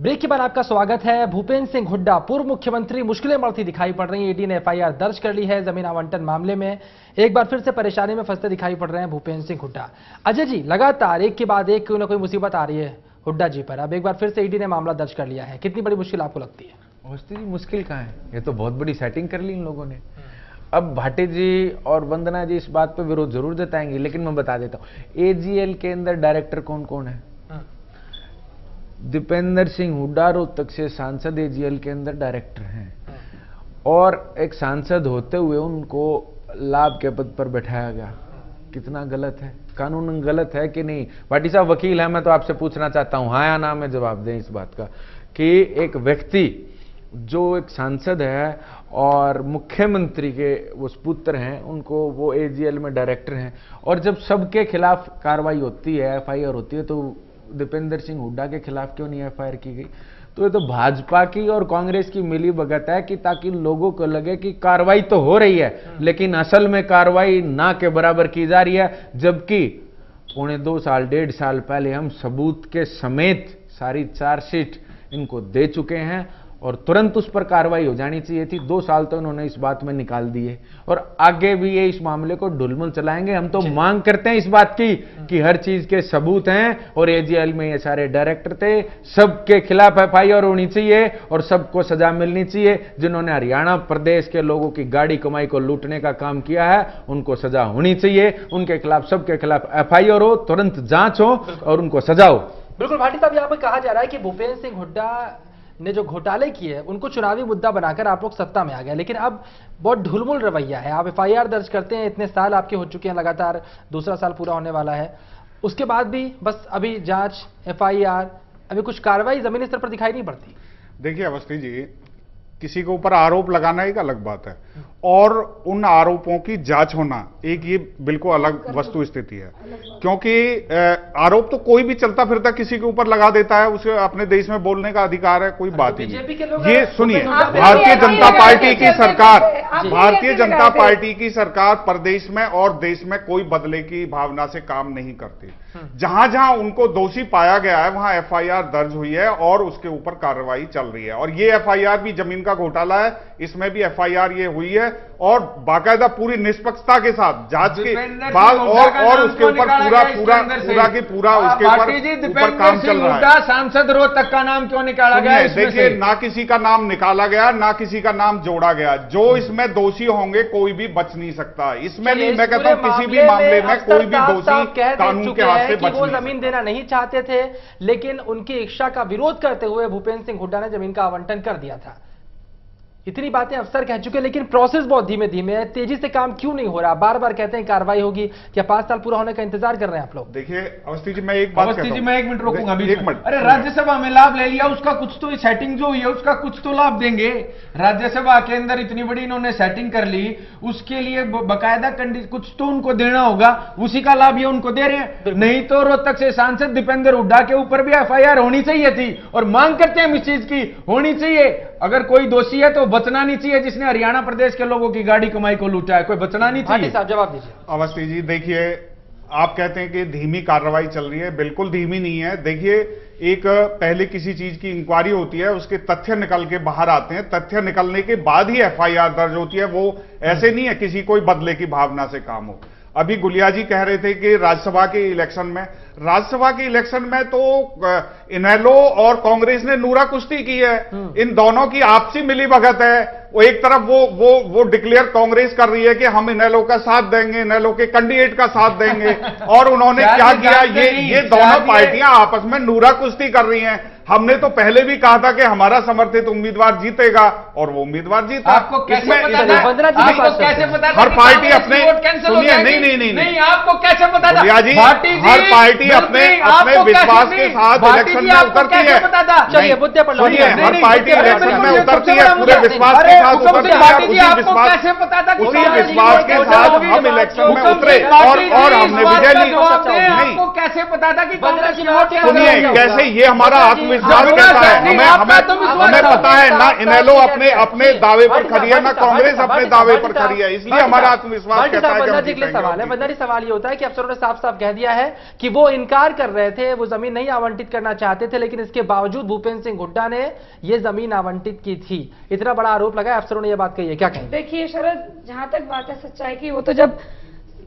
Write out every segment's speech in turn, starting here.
Break के बाद आपका स्वागत है। भूपेंद्र सिंह हुड्डा पूर्व मुख्यमंत्री मुश्किलें बढ़ती दिखाई पड़ रही हैं। ईडी ने एफआईआर दर्ज कर ली है जमीन आवंटन मामले में। एक बार फिर से परेशानी में फंसते दिखाई पड़ रहे हैं भूपेंद्र सिंह हुड्डा। अजय जी, लगातार एक के बाद एक कोई ना कोई मुसीबत आ रही है हुड्डा जी पर। अब एक बार फिर से ईडी ने मामला दर्ज कर लिया है। कितनी बड़ी मुश्किल आपको लगती है? अवस्थी जी, मुश्किल कहाँ है, ये तो बहुत बड़ी सेटिंग कर ली इन लोगों ने। अब भाटी जी और वंदना जी इस बात पर विरोध जरूर जताएंगे, लेकिन मैं बता देता हूँ एजीएल के अंदर डायरेक्टर कौन कौन है। दीपेंद्र सिंह हुड्डा रोहतक से सांसद एजीएल के अंदर डायरेक्टर हैं, और एक सांसद होते हुए उनको लाभ के पद पर बैठाया गया। कितना गलत है, कानून गलत है कि नहीं? भाटी साहब वकील है, मैं तो आपसे पूछना चाहता हूं, हाँ या ना में जवाब दें इस बात का कि एक व्यक्ति जो एक सांसद है और मुख्यमंत्री के वो पुत्र हैं, उनको वो एजीएल में डायरेक्टर हैं, और जब सबके खिलाफ कार्रवाई होती है, एफआईआर होती है, तो दीपेंद्र सिंह हुड्डा के खिलाफ क्यों नहीं एफआईआर की गई? तो ये तो भाजपा की और कांग्रेस की मिली भगत है कि ताकि लोगों को लगे कि कार्रवाई तो हो रही है, लेकिन असल में कार्रवाई ना के बराबर की जा रही है। जबकि पौने 2 साल 1.5 साल पहले हम सबूत के समेत सारी चार्जशीट इनको दे चुके हैं और तुरंत उस पर कार्रवाई हो जानी चाहिए थी। 2 साल तो इन्होंने इस बात में निकाल दिए और आगे भी ये इस मामले को ढुलमुल चलाएंगे। हम तो मांग करते हैं इस बात की कि हर चीज के सबूत हैं और एजीएल में ये सारे डायरेक्टर थे, सबके खिलाफ एफआईआर होनी चाहिए और सबको सजा मिलनी चाहिए। जिन्होंने हरियाणा प्रदेश के लोगों की गाड़ी कमाई को लूटने का काम किया है, उनको सजा होनी चाहिए। उनके खिलाफ, सबके खिलाफ एफआईआर हो, तुरंत जांच हो और उनको सजा हो। बिल्कुल भाटी साहब, यहाँ पर कहा जा रहा है कि भूपेंद्र सिंह हुड्डा ने जो घोटाले किए उनको चुनावी मुद्दा बनाकर आप लोग सत्ता में आ गए, लेकिन अब बहुत ढुलमुल रवैया है। आप एफआईआर दर्ज करते हैं, इतने साल आपके हो चुके हैं, लगातार दूसरा साल पूरा होने वाला है, उसके बाद भी बस अभी जांच, एफआईआर, अभी कुछ कार्रवाई जमीनी स्तर पर दिखाई नहीं पड़ती। देखिए अवस्थी जी, किसी के ऊपर आरोप लगाना एक अलग बात है और उन आरोपों की जांच होना एक ये बिल्कुल अलग वस्तु स्थिति है। क्योंकि आरोप तो कोई भी चलता फिरता किसी के ऊपर लगा देता है, उसे अपने देश में बोलने का अधिकार है, कोई बात ही नहीं। ये सुनिए, भारतीय जनता पार्टी की सरकार, भारतीय जनता पार्टी की सरकार प्रदेश में और देश में कोई बदले की भावना से काम नहीं करती। जहां जहां उनको दोषी पाया गया है वहां एफआईआर दर्ज हुई है और उसके ऊपर कार्रवाई चल रही है। और ये एफआईआर भी जमीन का घोटाला है, इसमें भी एफआईआर ये हुई है और बाकायदा पूरी निष्पक्षता के साथ जांच के बाद और उसके ऊपर पूरा उसके ऊपर काम चल रहा है। सांसद रोहतक का नाम क्यों निकाला गया? देखिए, ना किसी का नाम निकाला गया, ना किसी का नाम जोड़ा गया। जो इसमें दोषी होंगे कोई भी बच नहीं सकता। इसमें नहीं, मैं कहता हूं किसी भी मामले में कोई भी दोषी कानून के हाथ से बच नहीं सकता। वो जमीन देना नहीं चाहते थे, लेकिन उनकी इच्छा का विरोध करते हुए भूपेंद्र सिंह हुड्डा ने जमीन का आवंटन कर दिया था। इतनी बातें अफसर कह चुके, लेकिन प्रोसेस बहुत धीमे धीमे है। तेजी से काम क्यों नहीं हो रहा? बार बार कहते हैं कार्रवाई होगी, क्या 5 साल पूरा होने का इंतजार कर रहे हैं आप लोग? देखिए अवस्थी जी, मैं एक बात कहता हूं। मैं 1 मिनट रोकूंगा, एक मिनट। अरे राज्यसभा में लाभ ले लिया, उसका कुछ तो सेटिंग जो हुई है उसका कुछ तो लाभ देंगे। राज्यसभा के अंदर इतनी बड़ी इन्होंने सेटिंग कर ली, उसके लिए बकायदा कुछ तो उनको देना होगा, उसी का लाभ ये उनको दे रहे हैं। नहीं तो रोहतक से सांसद दीपेंद्र हुड्डा के ऊपर भी एफआईआर होनी चाहिए थी और मांग करते हैं इस चीज की होनी चाहिए। अगर कोई दोषी है तो बचना नहीं चाहिए, जिसने हरियाणा प्रदेश के लोगों की गाड़ी कमाई को लूटा है, कोई बचना नहीं चाहिए। साहब जवाब दीजिए। अवस्थी जी, देखिए आप कहते हैं कि धीमी कार्रवाई चल रही है, बिल्कुल धीमी नहीं है। देखिए, एक पहले किसी चीज की इंक्वायरी होती है, उसके तथ्य निकल के बाहर आते हैं, तथ्य निकलने के बाद ही एफआईआर दर्ज होती है। वो ऐसे नहीं है किसी कोई बदले की भावना से काम हो। अभी गुलिया जी कह रहे थे कि राज्यसभा के इलेक्शन में तो इनेलो और कांग्रेस ने नूरा कुश्ती की है। इन दोनों की आपसी मिलीभगत है। वो एक तरफ वो डिक्लेयर कांग्रेस कर रही है कि हम इनेलो का साथ देंगे, इनेलो के कैंडिडेट का साथ देंगे, और उन्होंने क्या किया, ये दोनों पार्टियां आपस में नूरा कुश्ती कर रही हैं। हमने तो पहले भी कहा था कि हमारा समर्थित उम्मीदवार जीतेगा और वो उम्मीदवार जीता। आपको कैसे पता था? आपको कैसे पता था? हर पार्टी अपने, सुनिए, नहीं, आपको कैसे पता था? हर पार्टी अपने विश्वास के साथ इलेक्शन में उतरती है। चलिए मुद्दे पर सुनिए, हर पार्टी इलेक्शन में उतरती है, पूरे विश्वास के साथ उतरती है। उसी विश्वास के साथ हम इलेक्शन में उतरे और हमने विजय ली। आपको कैसे पता था कि कांग्रेस की वोट? सुनिए, कैसे, ये हमारा आत्मविश्वास कैसा है, हमें पता है ना। इनेलो अपने अपने दावे पर खड़ी है, ना कांग्रेस अपने दावे पर खड़ी है, इसलिए हमारा आत्मविश्वास कहता है कि हम जीतेंगे। सवाल है बंदारी, सवाल ये होता है कि अफसरों ने साफ साफ कह दिया है कि वो इनकार कर रहे थे, वो जमीन नहीं आवंटित करना चाहते थे, लेकिन इसके बावजूद भूपेंद्र सिंह हुड्डा ने ये जमीन आवंटित की थी। इतना बड़ा आरोप लगा, अफसरों ने यह बात कही है, क्या कहें? देखिए शरद, जहां तक बात है सच्चाई की, वो तो जब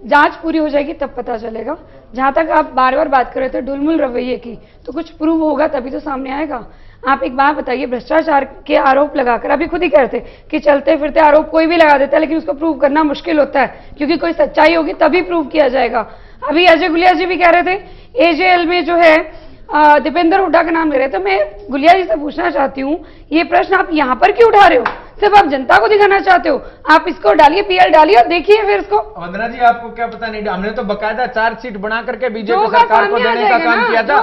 जांच पूरी हो जाएगी तब पता चलेगा। जहां तक आप बार बार बात कर रहे थे ढुलमुल रवैये की, तो कुछ प्रूव होगा तभी तो सामने आएगा। आप एक बात बताइए, भ्रष्टाचार के आरोप लगाकर अभी खुद ही कह रहे थे कि चलते फिरते आरोप कोई भी लगा देता है, लेकिन उसको प्रूव करना मुश्किल होता है, क्योंकि कोई सच्चाई होगी तभी प्रूव किया जाएगा। अभी अजय गुलिया जी भी कह रहे थे एजेएल में जो है दीपेंद्र हुड्डा का नाम ले रहे थे। मैं गुलिया जी से पूछना चाहती हूँ, ये प्रश्न आप यहाँ पर क्यों उठा रहे हो? सिर्फ आप जनता को दिखाना चाहते हो? आप इसको डालिए, पीएल डालिए और देखिए फिर इसको। वंदना जी, आपको क्या पता नहीं, हमने तो बकायदा चार्जशीट बना करके बीजेपी सरकार को देने का काम किया था।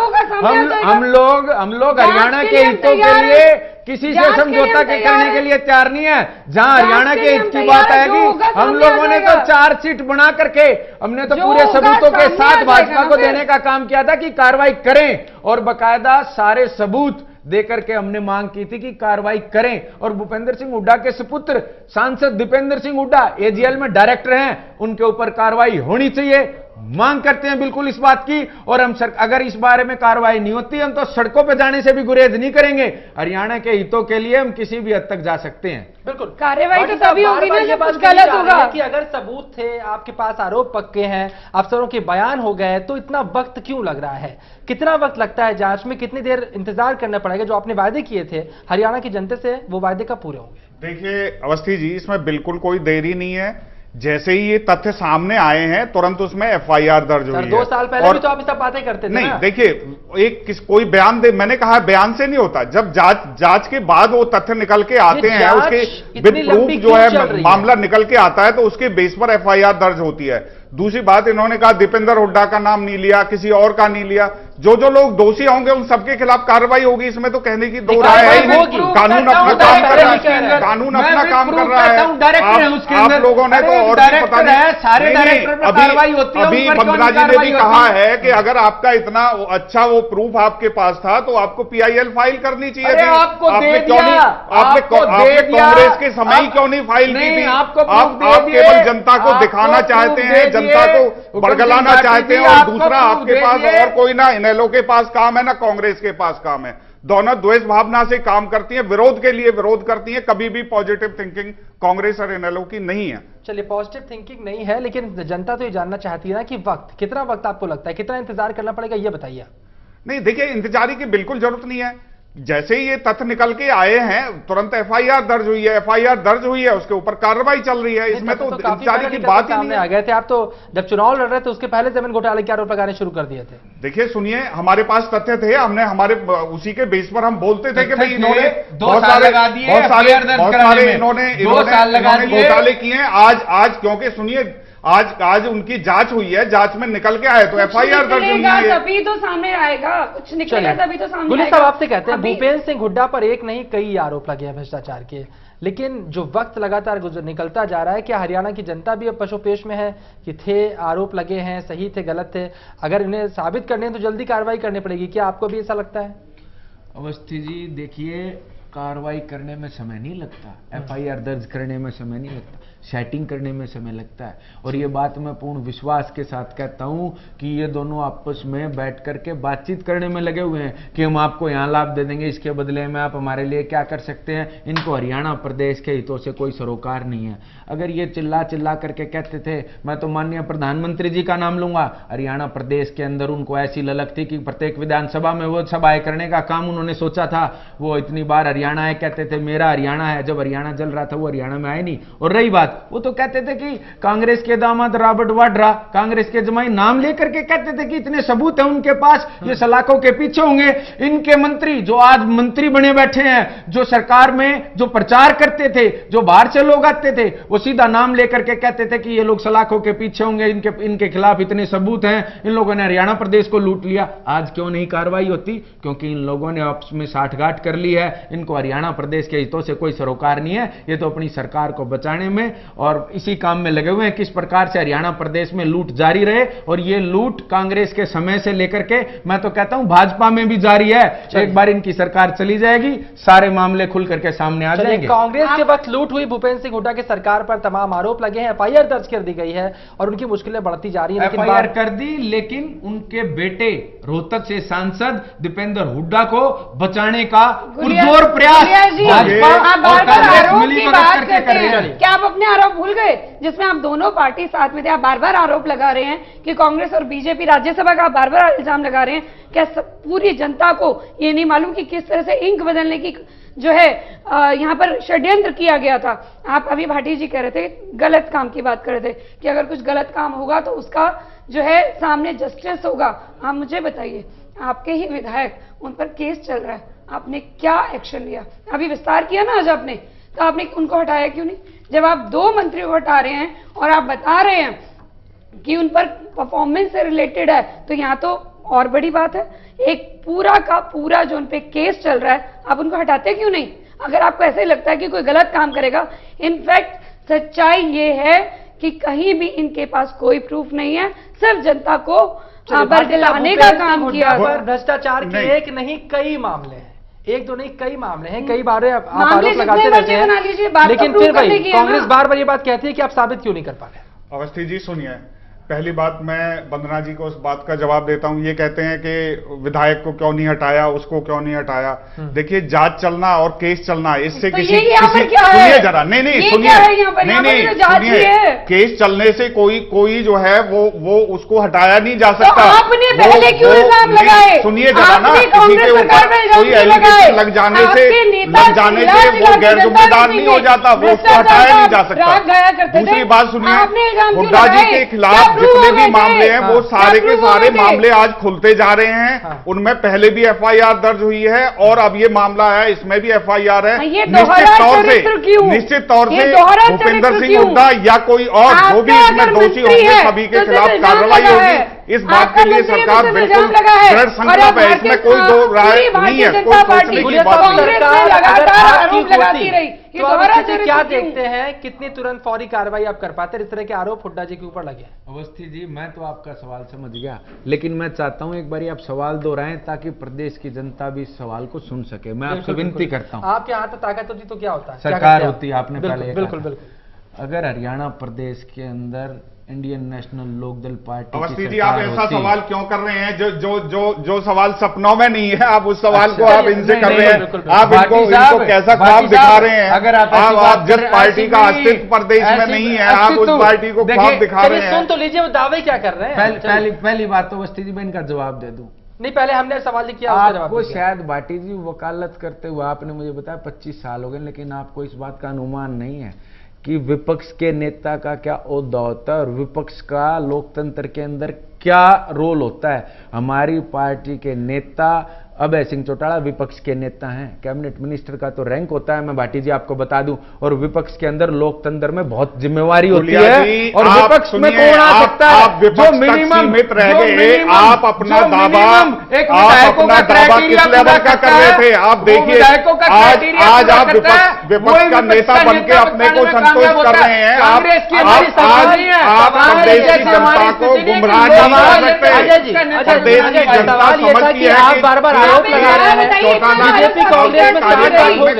हम लोग हरियाणा के हितों के लिए किसी से समझौता करने के लिए तैयार नहीं है। जहां हरियाणा के हित की बात आएगी, हम लोगों ने तो चार्जशीट बना करके हमने तो पूरे सबूतों के साथ भाजपा को देने का काम किया था कि कार्रवाई करें, और बकायदा सारे सबूत देकर के हमने मांग की थी कि कार्रवाई करें। और भूपेंद्र सिंह हुड्डा के सुपुत्र सांसद दीपेंद्र सिंह हुड्डा एजेएल में डायरेक्टर हैं, उनके ऊपर कार्रवाई होनी चाहिए, मांग करते हैं बिल्कुल इस बात की। और हम अगर इस बारे में कार्रवाई नहीं होती, हम तो सड़कों पर जाने से भी गुरेज नहीं करेंगे। हरियाणा के हितों के लिए हम किसी भी हद तक जा सकते हैं। बिल्कुल, कार्रवाई तो तभी होगी ना जब कुछ गलत होगा। कि अगर सबूत थे, आपके पास आरोप पक्के हैं, अफसरों के बयान हो गए, तो इतना वक्त क्यों लग रहा है? कितना वक्त लगता है जांच में? कितनी देर इंतजार करना पड़ेगा? जो आपने वायदे किए थे हरियाणा की जनता से, वो वायदे कब पूरे होंगे? देखिए अवस्थी जी, इसमें बिल्कुल कोई देरी नहीं है। जैसे ही ये तथ्य सामने आए हैं, तुरंत उसमें एफआईआर दर्ज हुई है। 2 साल पहले भी तो आप ये सब बातें करते थे। नहीं, देखिए कोई बयान दे, मैंने कहा बयान से नहीं होता, जब जांच के बाद वो तथ्य निकल के आते हैं, उसके विद प्रूफ जो है मामला निकल के आता है, तो उसके बेस पर एफआईआर दर्ज होती है। दूसरी बात, इन्होंने कहा दीपेंद्र हुड्डा का नाम नहीं लिया, किसी और का नहीं लिया। जो लोग दोषी होंगे उन सबके खिलाफ कार्रवाई होगी, इसमें तो कहने की दो राय है ही नहीं। कानून अपना काम कर रहा है, कानून अपना काम कर रहा है। आप लोगों ने तो और भी पता नहीं। अभी वंदना जी ने भी कहा है कि अगर आपका इतना अच्छा वो प्रूफ आपके पास था तो आपको पीआईएल फाइल करनी चाहिए थी। आपने कांग्रेस के समय क्यों नहीं फाइल की थी? आप केवल जनता को दिखाना चाहते हैं, जनता को बरगलाना चाहते हैं। और दूसरा, आपके पास और कोई ना इनेलो के पास काम है ना कांग्रेस के पास काम है। दोनों द्वेष भावना से काम करती है, विरोध के लिए विरोध करती है। कभी भी पॉजिटिव थिंकिंग कांग्रेस और इनेलो की नहीं है। चलिए, पॉजिटिव थिंकिंग नहीं है, लेकिन जनता तो ये जानना चाहती है ना कि वक्त, कितना वक्त आपको लगता है, कितना इंतजार करना पड़ेगा, ये बताइए। नहीं, देखिए इंतजारी की बिल्कुल जरूरत नहीं है। जैसे ही ये तथ्य निकल के आए हैं, तुरंत एफआईआर दर्ज हुई है। एफआईआर दर्ज हुई है, उसके ऊपर कार्रवाई चल रही है। इसमें तो इंतजारी की बात ही नहीं आ गए थे। आप तो जब चुनाव लड़ रहे थे उसके पहले जमीन घोटाले के आरोप लगाने शुरू कर दिए थे। देखिए सुनिए, हमारे पास तथ्य थे, हमने हमारे उसी के बेस पर हम बोलते थे कि भाई इन्होंने बहुत सारे इन्होंने घोटाले किए हैं। आज क्योंकि सुनिए, आज उनकी जांच हुई है, जांच में निकल के आए तो एफआईआर दर्ज हुई है, तभी तो सामने आएगा। कुछ निकलेगा तभी तो सामने आएगा। साहब आपसे कहते हैं, भूपेंद्र सिंह हुड्डा पर एक नहीं कई आरोप लगे हैं भ्रष्टाचार के, लेकिन जो वक्त लगातार निकलता जा रहा है, क्या हरियाणा की जनता भी अब पशुपेश में है कि थे, आरोप लगे हैं, सही थे, गलत थे, अगर इन्हें साबित करने हैं तो जल्दी कार्रवाई करनी पड़ेगी? क्या आपको भी ऐसा लगता है? अवस्थी जी, देखिए, कार्रवाई करने में समय नहीं लगता, एफआईआर दर्ज करने में समय नहीं लगता, सेटिंग करने में समय लगता है। और ये बात मैं पूर्ण विश्वास के साथ कहता हूं कि ये दोनों आपस में बैठ करके बातचीत करने में लगे हुए हैं कि हम आपको यहां लाभ दे देंगे, इसके बदले में आप हमारे लिए क्या कर सकते हैं। इनको हरियाणा प्रदेश के हितों से कोई सरोकार नहीं है। अगर ये चिल्ला चिल्ला करके कहते थे, मैं तो माननीय प्रधानमंत्री जी का नाम लूंगा, हरियाणा प्रदेश के अंदर उनको ऐसी ललक थी कि प्रत्येक विधानसभा में वो सभाएं करने का काम उन्होंने सोचा था। वो इतनी बार हरियाणा है कहते थे, मेरा हरियाणा है। जब हरियाणा जल रहा था वो हरियाणा में आए नहीं। और रही बात, वो तो कहते थे कि कांग्रेस के दामाद रॉबर्ट वाड्रा, कांग्रेस के जमाई, नाम लेकर के कहते थे कि इतने सबूत हैं उनके पास, ये सलाखों के पीछे होंगे। इनके मंत्री जो आज मंत्री बने बैठे हैं, जो सरकार में जो प्रचार करते थे, जो बाहर से लोग आते थे, वो सीधा नाम लेकर के कहते थे कि ये लोग सलाखों के पीछे होंगे, इनके खिलाफ इतने सबूत हैं, इन लोगों ने हरियाणा प्रदेश को लूट लिया। आज क्यों नहीं कार्रवाई होती? क्योंकि इन लोगों ने आपस में साठगांठ कर ली है। इनको हरियाणा प्रदेश के हितों से कोई सरोकार नहीं है। ये तो अपनी सरकार को बचाने में और इसी काम में लगे हुए हैं किस प्रकार से हरियाणा प्रदेश में लूट जारी रहे, और ये लूट कांग्रेस के समय से लेकर के मैं तो कहता हूं भाजपा में भी जारी है। एक बार इनकी सरकार चली जाएगी, सारे मामले खुल करके सामने आ जाएंगे। कांग्रेस के वक्त लूट हुई, भूपेंद्र सिंह हुड्डा की सरकार पर तमाम आरोप लगे हैं, एफआईआर दर्ज कर दी गई है और उनकी मुश्किलें बढ़ती जा रही है। एफआईआर कर दी, लेकिन उनके बेटे रोहतक से सांसद दीपेंद्र हुड्डा को बचाने का पुरजोर प्रयास भाजपा और कांग्रेस मिलीभगत करके कर रही है। क्या आप अपने आरोप भूल गए जिसमें आप दोनों पार्टी साथ में थे? आप बार बार आरोप लगा रहे हैं कि कांग्रेस और बीजेपी, राज्यसभा का आप बार बार इल्जाम लगा रहे हैं। क्या पूरी जनता को ये नहीं मालूम कि किस तरह से इंक बदलने की जो है यहाँ पर षड्यंत्र किया गया था? आप अभी भाटी जी कह रहे थे, गलत काम की बात कर रहे थे कि अगर कुछ गलत काम होगा तो उसका जो है सामने जस्टिस होगा। आप मुझे बताइए, आपके ही विधायक, उन पर केस चल रहा है, आपने क्या एक्शन लिया? अभी विस्तार किया ना आज आपने, तो आपने उनको हटाया क्यों नहीं? जब आप 2 मंत्रियों को हटा रहे हैं और आप बता रहे हैं कि उन पर परफॉर्मेंस से रिलेटेड है, तो यहाँ तो और बड़ी बात है, एक पूरा का पूरा जो उन पे केस चल रहा है, आप उनको हटाते क्यों नहीं? अगर आपको ऐसे लगता है कि कोई गलत काम करेगा, इनफैक्ट सच्चाई ये है कि कहीं भी इनके पास कोई प्रूफ नहीं है, सिर्फ जनता को बरगलाने का काम किया। भ्रष्टाचार के एक नहीं कई मामले हैं, एक तो नहीं कई मामले हैं, कई बार आप आरोप लगाते रहते हैं, लेकिन फिर भाई कांग्रेस बार बार ये बात कहती है कि आप साबित क्यों नहीं कर पा रहे? अवस्थी जी सुनिए, पहली बात मैं वंदना जी को उस बात का जवाब देता हूं। ये कहते हैं कि विधायक को क्यों नहीं हटाया, उसको क्यों नहीं हटाया। देखिए, जांच चलना और केस चलना, इससे तो किसी सुनिए जरा, नहीं सुनिए, केस चलने से कोई जो है वो उसको हटाया नहीं जा सकता। आपने पहले क्यों इल्जाम लगाए? सुनिए जरा ना, किसी के ऊपर कोई एलिगेशन लग जाने से वो गैर जिम्मेदार नहीं हो जाता, वो उसको हटाया नहीं जा सकता। दूसरी बात सुनिए, हुड्डा जी के खिलाफ जितने भी मामले हैं वो सारे के सारे मामले आज खुलते जा रहे हैं। उनमें पहले भी एफआईआर दर्ज हुई है और अब ये मामला है, इसमें भी एफआईआर है। निश्चित तौर से भूपेंद्र सिंह हुड्डा या कोई और जो भी इसमें दोषी होंगे, सभी के खिलाफ कार्रवाई होगी। इस बात के लिए सरकार बिल्कुल दृढ़ संकल्प है, इसमें कोई दो राय नहीं है, कोई सोचने की बात नहीं। तो आप इसे क्या देखते हैं, कितनी तुरंत फौरी कार्रवाई आप कर पाते? इस तरह के आरोप हुड्डा जी के ऊपर लगे। अवस्थी जी, मैं तो आपका सवाल समझ गया, लेकिन मैं चाहता हूं एक बार आप सवाल दोहराएं ताकि प्रदेश की जनता भी इस सवाल को सुन सके। मैं आपसे विनती करता हूं। आपके हाथ में ताकत होती तो क्या होता है? सरकार होती, आपने पहले बिल्कुल बिल्कुल। अगर हरियाणा प्रदेश के अंदर Indian national Lokdal party, Awasthi ji आप ऐसा सवाल क्यों कर रहे हैं जो सवाल सपनों में नहीं है? आप उस सवाल को आप इनसे कर रहे हैं, आप इनको कैसा ख्वाब दिखा रहे हैं? अगर आप जिस पार्टी का अस्तित्व प्रदेश में नहीं है, आप उस पार्टी को ख्वाब दिखा रहे हैं। सुन तो लीजिए, वो दावे क्या कर रहे हैं? पहली बात तो अवस्थी जी मैं इनका जवाब दे दूं। नहीं, पहले हमने सवाल किया, आपको शायद भाटी जी वकालत करते हुए आपने मुझे बताया 25 साल हो गए, लेकिन आपको इस बात का अनुमान नहीं है कि विपक्ष के नेता का क्या ओहदा होता है और विपक्ष का लोकतंत्र के अंदर क्या रोल होता है। हमारी पार्टी के नेता अभय सिंह चौटाला विपक्ष के नेता हैं, कैबिनेट मिनिस्टर का तो रैंक होता है, मैं भाटी जी आपको बता दूं, और विपक्ष के अंदर लोकतंत्र में बहुत जिम्मेवारी होती है और विपक्ष में कौन आ सकता है? जो मिनिमम रह गए, आप अपना दावा किस लेवल का कर रहे थे? आप देखिए, आज आप विपक्ष का नेता बन के अपने को संतोष कर रहे हैं। आप प्रदेश की जनता को गुमराह नहीं कर सकते। प्रदेश की जनता समझती है कि बार बार आरोप लगा रहे हैं बीजेपी कांग्रेस में साझेदारी हो गई,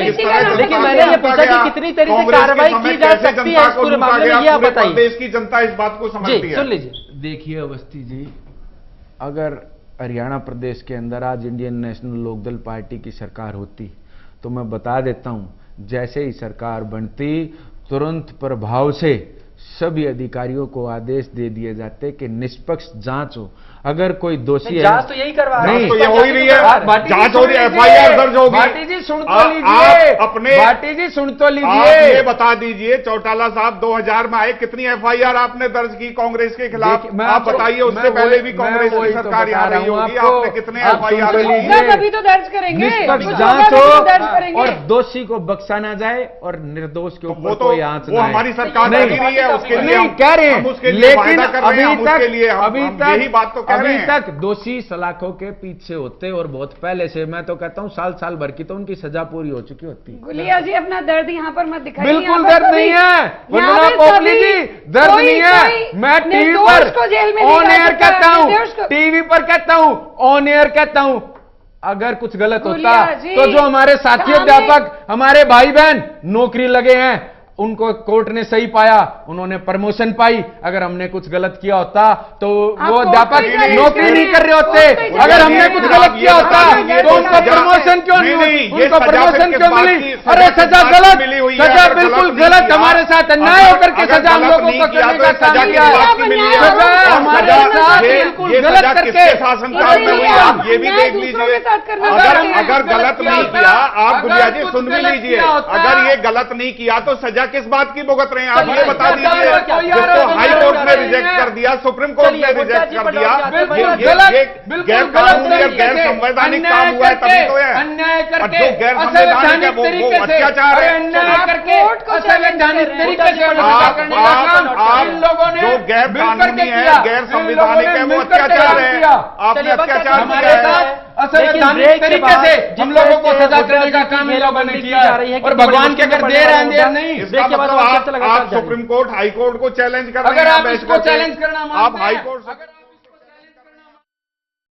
लेकिन मैंने ये पूछा कि कितनी तरीके से कार्रवाई की जा सकती है इस पूरे मामले में, ये आप बताइए। देश की जनता इस बात को समझती है। सुन लीजिए, देखिए अवस्थी जी, अगर हरियाणा प्रदेश के अंदर आज इंडियन नेशनल लोकदल पार्टी की सरकार होती तो मैं बता देता हूं, जैसे ही सरकार बनती तुरंत प्रभाव से सभी अधिकारियों को आदेश दे दिए जाते कि निष्पक्ष जांच हो। अगर कोई दोषी है, जांच तो यही करवा रहे हैं, तो ये हो ही रही है, जांच हो रही है, एफआईआर दर्ज होगी। भाटी जी सुन तो लीजिए, भाटी जी सुन तो लीजिए, ये बता दीजिए चौटाला साहब 2000 में आए, कितनी एफआईआर आपने दर्ज की कांग्रेस के खिलाफ? आप बताइए, उससे पहले भी कांग्रेस की सरकार यहाँ रही होगी, आपने कितने एफआईआर अभी तो दर्ज करेंगे? निष्पक्ष जांच हो और दोषी को बख्शा ना जाए और निर्दोष के ऊपर कोई आंच ना, वो हमारी सरकार कर रही है, उसके लिए नहीं हम कह रहे हम उसके हैं, लिए लेकिन वायदा कर रहे हैं, हम उसके लिए अभी हम तक यही बात तो कह रहे अभी हैं। तक दोषी सलाखों के पीछे होते और बहुत पहले से, मैं तो कहता हूं साल साल भर की तो उनकी सजा पूरी हो चुकी होती। गुलिया जी अपना दर्द यहाँ पर मत दिखाइए। बिल्कुल यहाँ पर दर्द सभी- नहीं है यहाँ वंदना पे पोपली सभी- जी, दर्द कोई- नहीं है। कोई मैं टीवी निर्दोष को जेल में नहीं ऑन डाल एयर सकता, कहता हूं, निर्दोष को- टीवी पर कहता हूं, ऑन एयर कहता हूं, अगर कुछ गलत होता गुलिया जी, तो जो हमारे साथी सामने- अध्यापक, हमारे भाई बहन नौकरी लगे हैं, उनको कोर्ट ने सही पाया, उन्होंने प्रमोशन पाई। अगर हमने कुछ गलत किया होता तो आप वो कोर्ट अध्यापक को ही challenge नौकरी कर नहीं रहे कर रहे हैं, होते। कोर्ट को ही अगर challenge हमने कर कुछ रहे हैं। गलत किया होता ये तो उनको सजा- प्रमोशन क्यों नहीं, नहीं, नहीं, ये उनको सजा प्रमोशन किस क्यों बात मिली? की- अरे सजा सजा किस बात गलत, की मिली हुई है? सजा अगर बिल्कुल गलत नहीं गलत, किया, हमारे साथ अन्याय अगर- होकर के अगर सजा हम गलत लोगों नहीं को किया करने तो का सजा काम किस किया है। बात की मिली है? सजा और हमारे सजा- साथ ये- बिल्कुल ये गलत सजा करके किसके शासनकाल में हुई है? आप ये भी अन्याय देख दूसरों लीजिए। के साथ करना अगर चाहते हैं। अगर गलत नहीं किया, आप अगर गुलिया जी कुछ सुन भी गलत लीजिए, किया होता- अगर ये गलत नहीं किया तो सजा किस बात की भुगत रहे हैं? आप चलिए, ये बता इसका दीजिए। दावा क्या? जिसको हाई कोर्ट ने नहीं रिजेक्ट है। कर दिया, सुप्रीम कोर्ट चलिए, ने मुद्दा रिजेक्ट जी कर पर दिया, लौट जाते हैं। बिल्कुल ये गलत, गैर बिल्कुल कानूनी गलत और गैर तरीके से, संवैधानिक अन्याय काम हुआ है तभी तो है। अन्याय और करके, जो गैर संवैधानिक है वो अत्याचार अरे है। अन्याय आप करके कोर्ट को असंवैधानिक challenge कर रहे हैं। तरीके से आप- सजा करने का काम आप- इन लोगों ने जो गैर मिलकर कानूनी के है, किया। गैर इन लोगों संवैधानिक ने है, वो मिलकर के अत्याचार काम है। किया। आपने चलिए, वक्त अत्याचार खत्म हमारे किया है। साथ लेकिन असंवैधानिक ब्रेक के तरीके बाद से जिस हम लोगों को तरह से सजा मुद्दा करने का जी की काम इन लोगों ने घेराबंदी की किया जा रही है कि और बड़ी भगवान के मुश्किल अगर में देर पड़ने आंधेर वाला नहीं। मुद्दा। इसका ब्रेक के बाद मतलब और चर्चा लगातार आप जारी। सुप्रीम कोर्ट, हाई कोर्ट को चैलेंज कर रहे अगर हैं आप बैठ इसको करके। चैलेंज करना आप मानते हाई हैं, कोर्ट से अगर